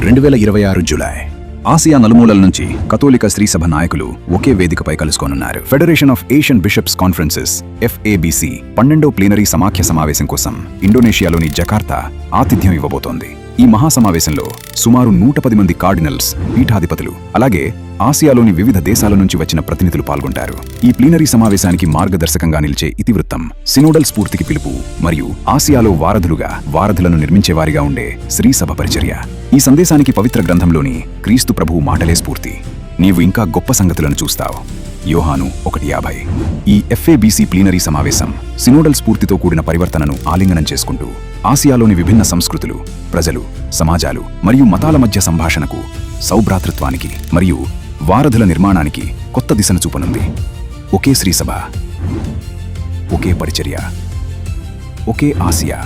2026 July Asia నలుమూలల నుంచి కథోలిక స్త్రీ సభ నాయకులు ఒకే వేదికపై కలుసుకోనున్నారు. Federation of Asian bishops conferences FABC 12వ ప్లీనరీ సమాఖ్య సమావేశం కోసం ఇండోనేషియాలోని జకార్తా ఆతిథ్యం ఇవ్వబోతోంది. ఈ మహాసమావేశంలో సుమారు 110 మంది కార్డినల్స్, పీఠాధిపతులు, అలాగే ఆసియాలోని వివిధ దేశాల నుంచి వచ్చిన ప్రతినిధులు పాల్గొంటారు. ఈ ప్లీనరీ సమావేశానికి మార్గదర్శకంగా నిలిచే ఇతివృత్తం సినోడల్ స్ఫూర్తికి పిలుపు మరియు ఆసియాలో వారధులను నిర్మించేవారిగా ఉండే శ్రీ సభ పరిచర్య. ఈ సందేశానికి పవిత్ర గ్రంథంలోని క్రీస్తు ప్రభువు మాటలే స్ఫూర్తి. నీవు ఇంకా గొప్ప సంగతులను చూస్తావు. యోహాను 1:50. ఈ FABC ప్లీనరీ సమావేశం సినోడల్ స్ఫూర్తితో కూడిన పరివర్తనను ఆలింగనం చేసుకుంటూ ఆసియాలోని విభిన్న సంస్కృతులు, ప్రజలు, సమాజాలు మరియు మతాల మధ్య సంభాషణకు, సౌభ్రాతృత్వానికి మరియు వారధుల నిర్మాణానికి కొత్త దిశను చూపనుంది. ఒకే శ్రీసభ, ఒకే పరిచర్య, ఒకే ఆసియా.